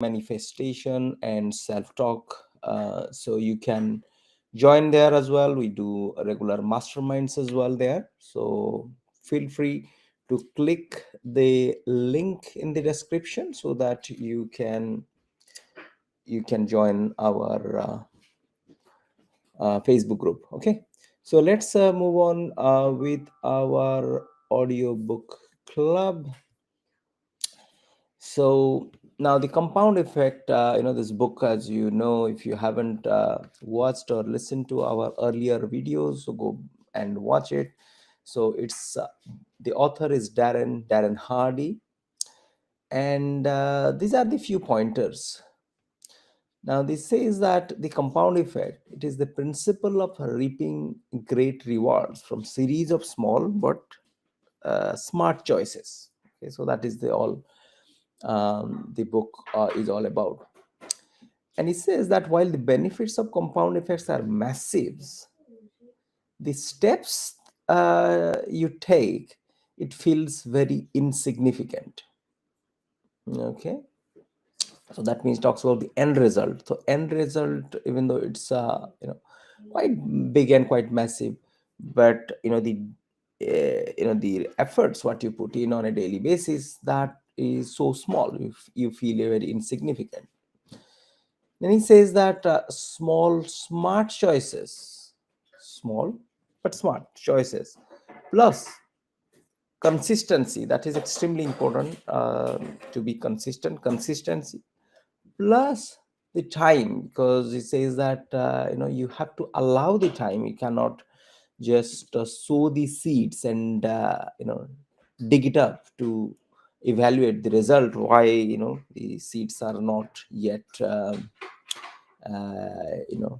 manifestation and self-talk. So you can join there as well. We do regular masterminds as well there. So feel free to click the link in the description so that you can join our Facebook group. Okay, so let's move on with our audiobook club. So now the compound effect, this book, as you know, if you haven't watched or listened to our earlier videos, so go and watch it. So it's the author is Darren Hardy, and these are the few pointers. Now this says that the compound effect, it is the principle of reaping great rewards from series of small but smart choices. Okay, so that is the book is all about. And it says that while the benefits of compound effects are massive, the steps you take, it feels very insignificant. Okay, so that means talks about the end result. So end result, even though it's quite big and quite massive, but the efforts what you put in on a daily basis, that is so small, you feel very insignificant. Then he says that small smart choices, small but smart choices, plus consistency, that is extremely important, to be consistency, plus the time, because it says that you have to allow the time. You cannot just sow the seeds and dig it up to evaluate the result, why the seeds are not yet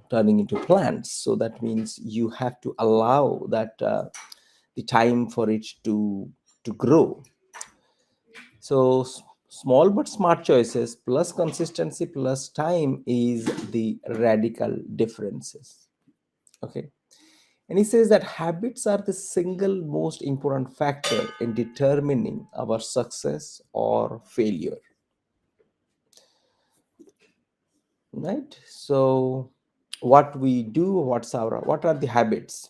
turning into plants. So that means you have to allow that the time for it to grow. So small but smart choices plus consistency plus time is the radical differences. Okay, and he says that habits are the single most important factor in determining our success or failure. Right, so what we do, what are the habits?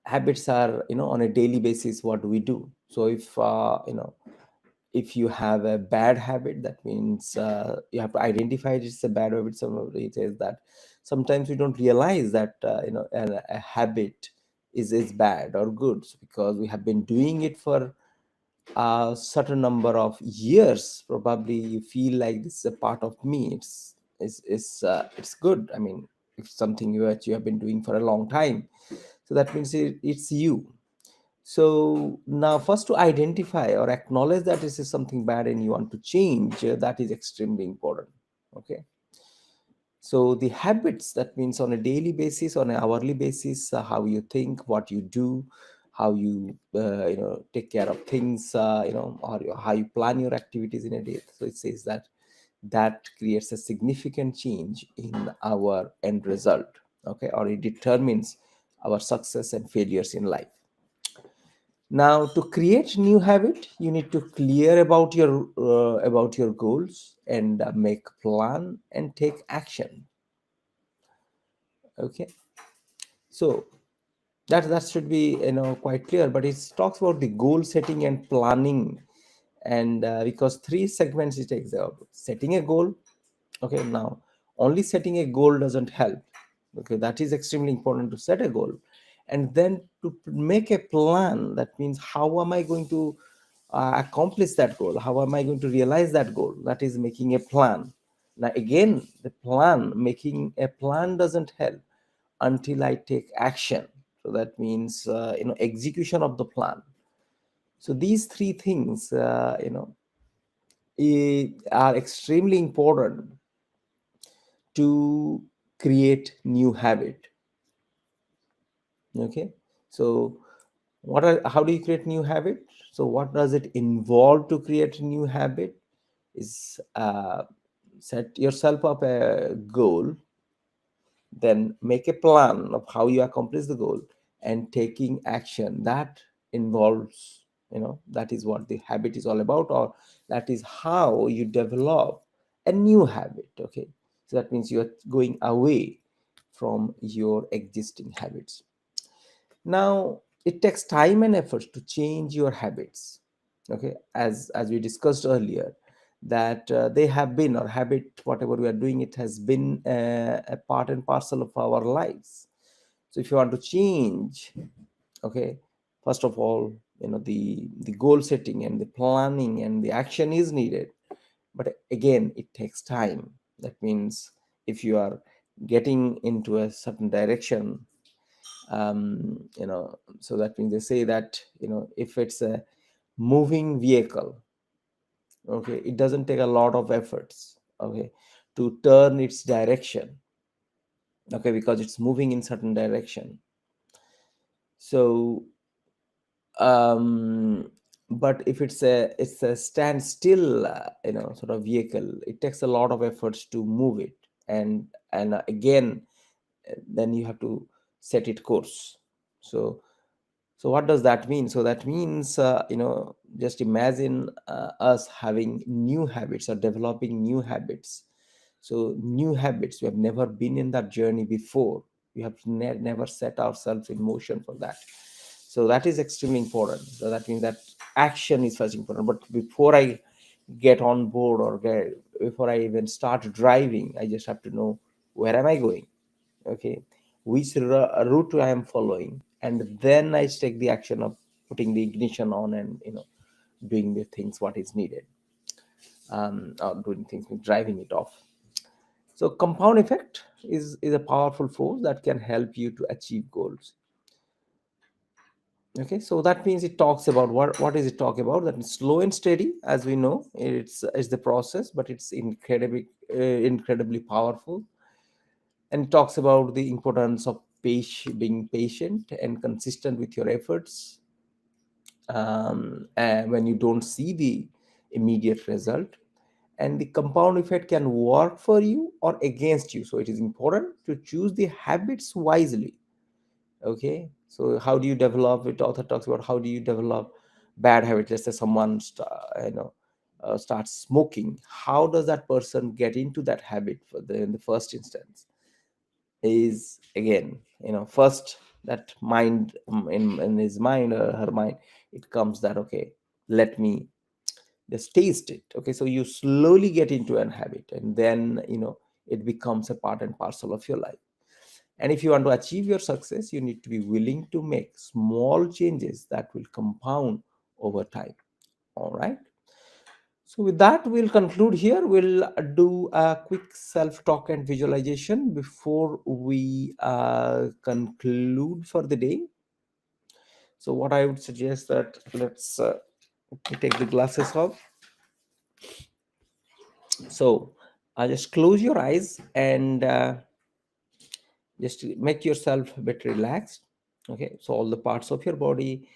Habits are, on a daily basis what we do. So if you have a bad habit, that means you have to identify it's a bad habit. Somebody says that sometimes we don't realize that a habit is bad or good, because we have been doing it for a certain number of years. Probably you feel like this is a part of me. It's good. I mean, if something you have been doing for a long time, so that means it's you. So now first to identify or acknowledge that this is something bad and you want to change, that is extremely important. Okay, so the habits, that means on a daily basis, on an hourly basis, how you think, what you do, how you take care of things, or how you plan your activities in a day. So it says that that creates a significant change in our end result. Okay, or it determines our success and failures in life. Now, to create new habit, you need to clear about your goals and make plan and take action. Okay, so that should be quite clear. But it talks about the goal setting and planning, and because three segments it takes out: setting a goal. Okay, now only setting a goal doesn't help. Okay, that is extremely important, to set a goal, and then to make a plan. That means how am I going to accomplish that goal? How am I going to realize that goal? That is making a plan. Now again, the plan, making a plan doesn't help until I take action. So that means execution of the plan. So these three things are extremely important to create new habit. Okay, so how do you create new habit? So what does it involve to create a new habit? Is set yourself up a goal, then make a plan of how you accomplish the goal, and taking action. That involves, that is what the habit is all about, or that is how you develop a new habit. Okay, so that means you are going away from your existing habits. Now it takes time and effort to change your habits. Okay, as we discussed earlier, that they have been, or habit, whatever we are doing, it has been a part and parcel of our lives. So if you want to change, okay, first of all, the goal setting and the planning and the action is needed. But again, it takes time. That means if you are getting into a certain direction, so that means they say that, if it's a moving vehicle, okay, it doesn't take a lot of efforts, okay, to turn its direction, okay, because it's moving in certain direction. So um but if it's a standstill, sort of vehicle, it takes a lot of efforts to move it. And again, then you have to set it course. So what does that mean? So that means, just imagine us having new habits or developing new habits. So new habits, we have never been in that journey before. We have never set ourselves in motion for that. So that is extremely important. So that means that action is first important. But before I get on board, or before I even start driving, I just have to know, where am I going? Okay, which route I am following, and then I take the action of putting the ignition on, and doing the things what is needed, or doing things, driving it off. So compound effect is a powerful force that can help you to achieve goals. Okay, so that means it talks about, what is it talk about? That is slow and steady. As we know, it's the process, but it's incredibly powerful. And it talks about the importance of being patient and consistent with your efforts, and when you don't see the immediate result. And the compound effect can work for you or against you, so it is important to choose the habits wisely. Okay, so how do you develop it? Author talks about, how do you develop bad habits? Let's say someone starts smoking. How does that person get into that habit in the first instance? Is, again, first, that mind, in his mind or her mind, it comes that, okay, let me just taste it. Okay, so you slowly get into an habit, and then it becomes a part and parcel of your life. And if you want to achieve your success, you need to be willing to make small changes that will compound over time. All right. So, with that, we'll conclude here. We'll do a quick self talk and visualization before we conclude for the day. So, what I would suggest, that let's take the glasses off. So, just close your eyes, and just make yourself a bit relaxed. Okay, so all the parts of your body,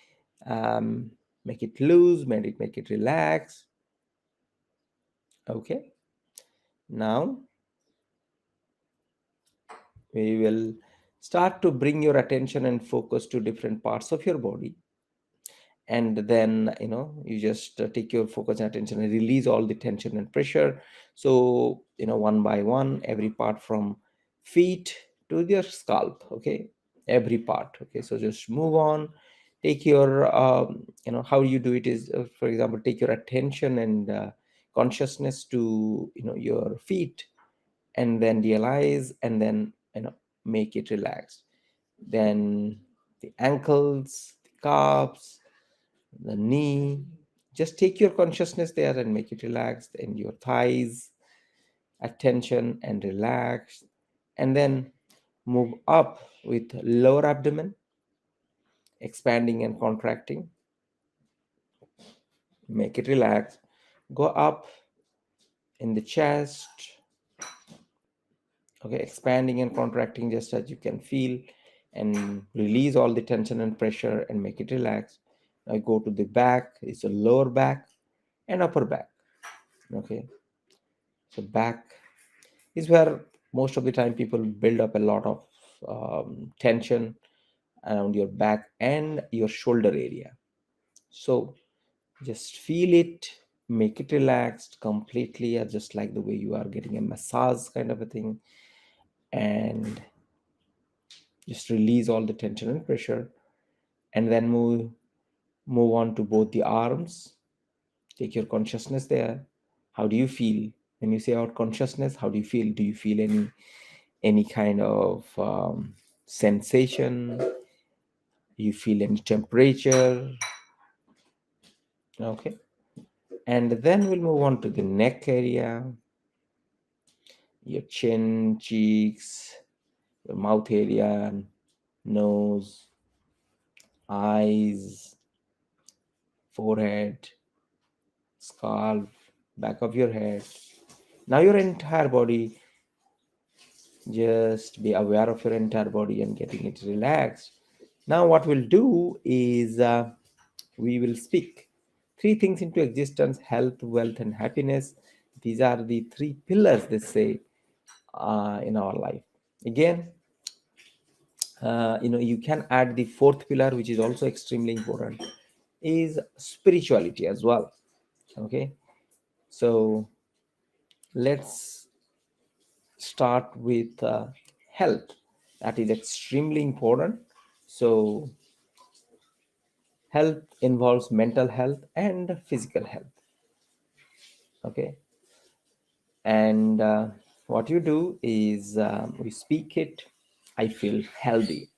um, make it loose, make it relax. Okay, now we will start to bring your attention and focus to different parts of your body. And then you just take your focus and attention and release all the tension and pressure. So one by one, every part from feet to your scalp. Okay, every part. Okay, so just move on. Take your how you do it is, for example, take your attention and consciousness to your feet, and then realize, and then make it relaxed. Then the ankles, the calves, the knee, just take your consciousness there and make it relaxed. And your thighs, attention and relax. And then move up with lower abdomen, expanding and contracting, make it relax. Go up in the chest, okay, expanding and contracting just as you can feel, and release all the tension and pressure and make it relax. Now go to the back. It's a lower back and upper back. Okay, so back is where most of the time people build up a lot of tension around your back and your shoulder area. So just feel it, make it relaxed completely, just like the way you are getting a massage kind of a thing, and just release all the tension and pressure, and then move on to both the arms. Take your consciousness there. How do you feel when you say out consciousness? How do you feel? Do you feel any kind of sensation? You feel any temperature? Okay. And then we'll move on to the neck area, your chin, cheeks, your mouth area, nose, eyes, forehead, scalp, back of your head. Now your entire body, just be aware of your entire body and getting it relaxed. Now what we'll do is we will speak three things into existence: health, wealth, and happiness. These are the three pillars, they say, in our life. Again, you can add the fourth pillar, which is also extremely important, is spirituality as well. Okay, so let's start with health. That is extremely important. So health involves mental health and physical health. Okay, and what you do is we speak it. I feel healthy,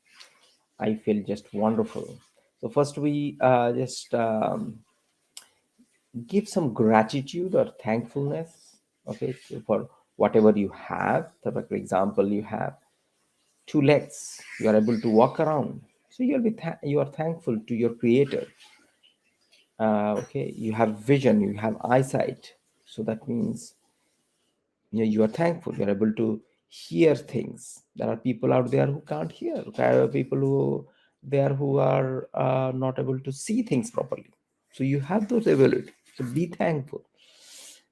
I feel just wonderful. So first we just give some gratitude or thankfulness, okay, for whatever you have. So for example, you have two legs, you are able to walk around, so you are thankful to your creator. Okay, you have vision, you have eyesight, so that means you are thankful, you're able to hear things. There are people out there who can't hear. There are people who there who are not able to see things properly, so you have those abilities, so be thankful.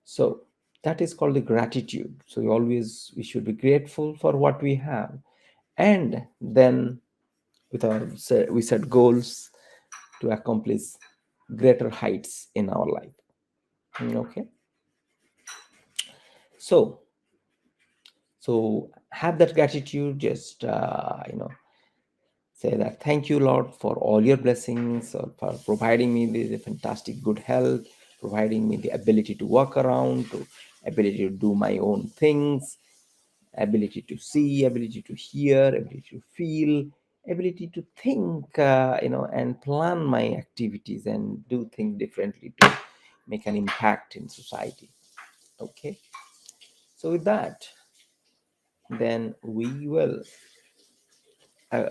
So that is called the gratitude. So we should be grateful for what we have. And then we set goals to accomplish greater heights in our life. Okay, so have that gratitude. Just say that thank you, Lord, for all your blessings, or for providing me the fantastic good health, providing me the ability to walk around, to ability to do my own things, ability to see, ability to hear, ability to feel, ability to think, and plan my activities and do things differently to make an impact in society. Okay, so with that, then we will uh,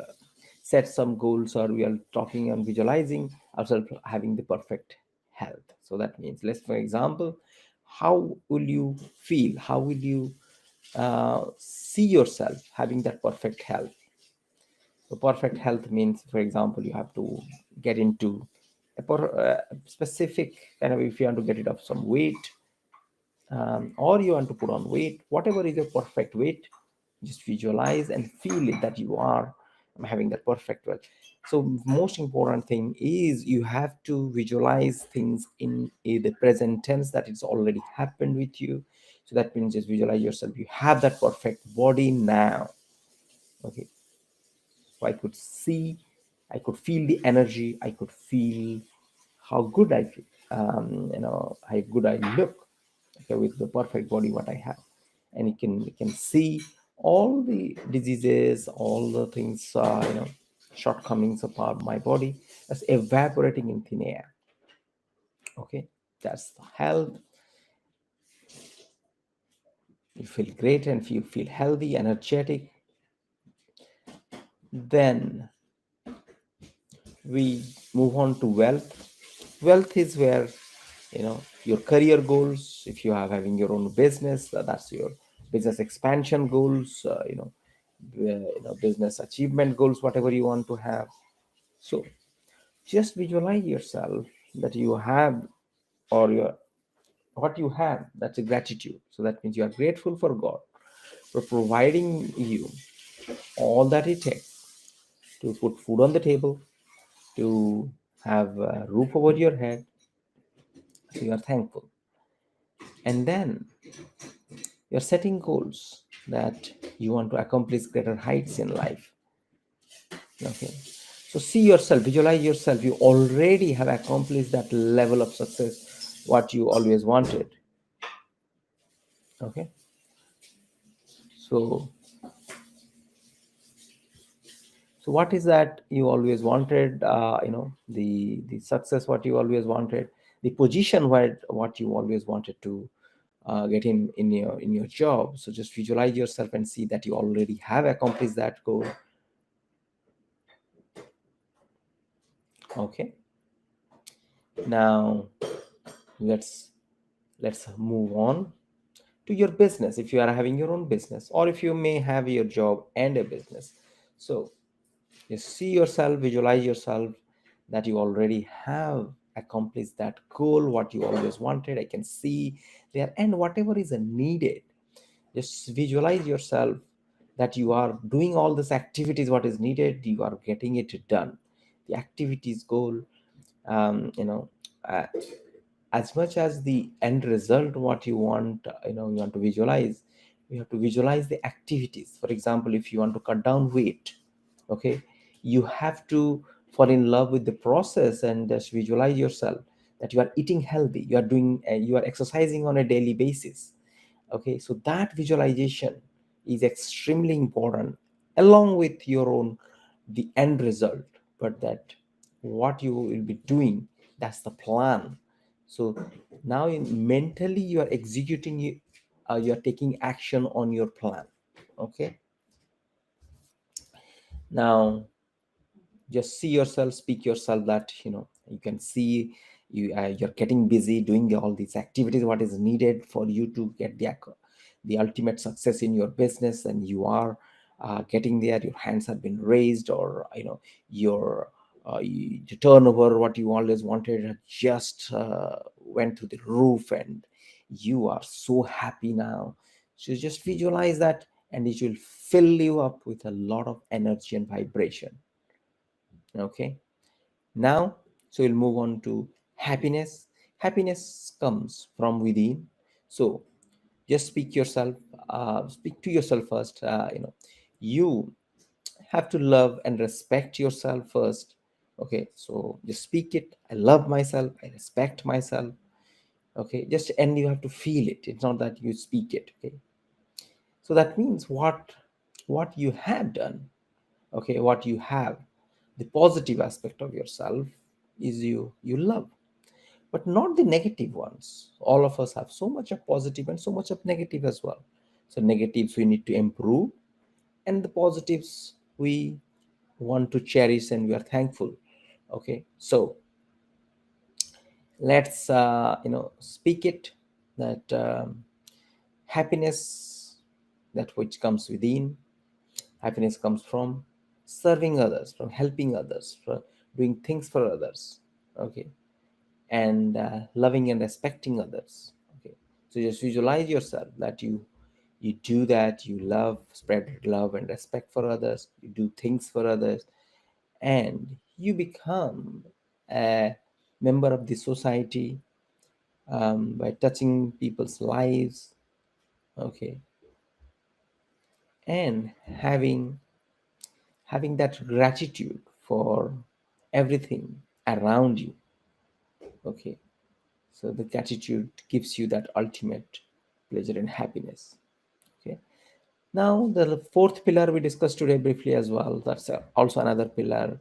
set some goals, or we are talking and visualizing ourselves having the perfect health. So that means, let's, for example, how will you feel, how will you see yourself having that perfect health? So perfect health means, for example, you have to get into specific kind of, if you want to get rid of some weight, or you want to put on weight, whatever is your perfect weight, just visualize and feel it that you are having that perfect weight. So most important thing is you have to visualize things in the present tense, that it's already happened with you. So that means just visualize yourself, you have that perfect body now. Okay, so I could see, I could feel the energy, I could feel how good I feel, how good I look, okay, with the perfect body what I have. And you can see all the diseases, all the things, shortcomings of my body as evaporating in thin air. Okay, that's the health. You feel great and you feel healthy, energetic. Then we move on to wealth. Wealth is where, your career goals. If you are having your own business, that's your business expansion goals, business achievement goals, whatever you want to have. So just visualize yourself that you have, or your what you have, that's a gratitude. So that means you are grateful for God for providing you all that it takes to put food on the table, to have a roof over your head. So you are thankful. And then you're setting goals that you want to accomplish greater heights in life. Okay, so see yourself, visualize yourself, you already have accomplished that level of success what you always wanted. Okay, so what is that you always wanted? The success what you always wanted, the position where what you always wanted to get in your job. So just visualize yourself and see that you already have accomplished that goal. Okay, now let's move on to your business. If you are having your own business, or if you may have your job and a business, so you see yourself, visualize yourself that you already have accomplished that goal what you always wanted. I can see there, and whatever is needed, just visualize yourself that you are doing all these activities what is needed, you are getting it done, the activities goal. um, you know uh, as much as the end result what you want, you want to visualize, you have to visualize the activities. For example, if you want to cut down weight, okay, you have to fall in love with the process and just visualize yourself that you are eating healthy, you are doing you are exercising on a daily basis. Okay, so that visualization is extremely important, along with your own the end result. But that what you will be doing, that's the plan. So now mentally you are executing it, you are taking action on your plan. Okay, now just see yourself, speak yourself that you can see you're getting busy doing all these activities what is needed for you to get the ultimate success in your business, and you are getting there. Your hands have been raised, or your the turnover what you always wanted had just went through the roof, and you are so happy now. So just visualize that, and it will fill you up with a lot of energy and vibration. Okay, now so we'll move on to happiness. Happiness comes from within. So just speak to yourself first. You have to love and respect yourself first. Okay, so just speak it. I love myself, I respect myself. Okay, just, and you have to feel it, it's not that you speak it. Okay, so that means what you have done. Okay, what you have, the positive aspect of yourself is you love, but not the negative ones. All of us have so much of positive and so much of negative as well. So negatives we need to improve, and the positives we want to cherish and we are thankful. Okay, so let's speak it, that happiness, that which comes within. Happiness comes from serving others, from helping others, from doing things for others. Okay, and loving and respecting others. Okay, so just visualize yourself that you do that, you love, spread love and respect for others, you do things for others, and you become a member of the society, by touching people's lives. Okay, and having that gratitude for everything around you. Okay, so the gratitude gives you that ultimate pleasure and happiness. Okay, now the fourth pillar we discussed today briefly as well, that's also another pillar,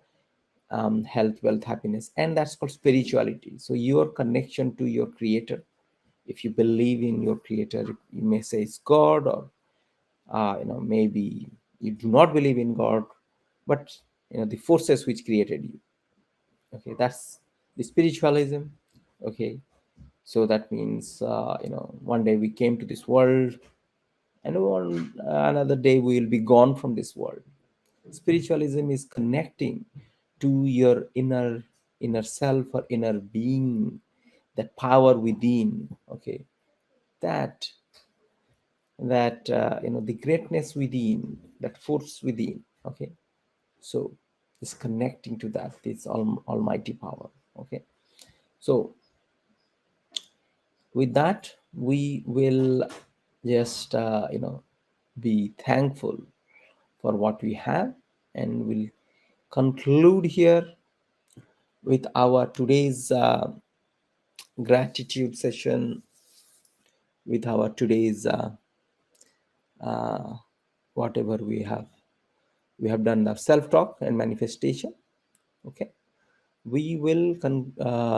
health, wealth, happiness, and that's called spirituality. So your connection to your creator. If you believe in your creator, you may say it's God, or maybe you do not believe in God, but the forces which created you. Okay, that's the spiritualism. Okay, so that means one day we came to this world, and another day we will be gone from this world. Spiritualism is connecting to your inner self or inner being, that power within. Okay, that the greatness within, that force within. Okay, so it's connecting to that, this almighty power. Okay, so with that, we will just be thankful for what we have, and we'll conclude here with our today's gratitude session, with our today's uh, whatever we have done the self talk and manifestation. Okay, we will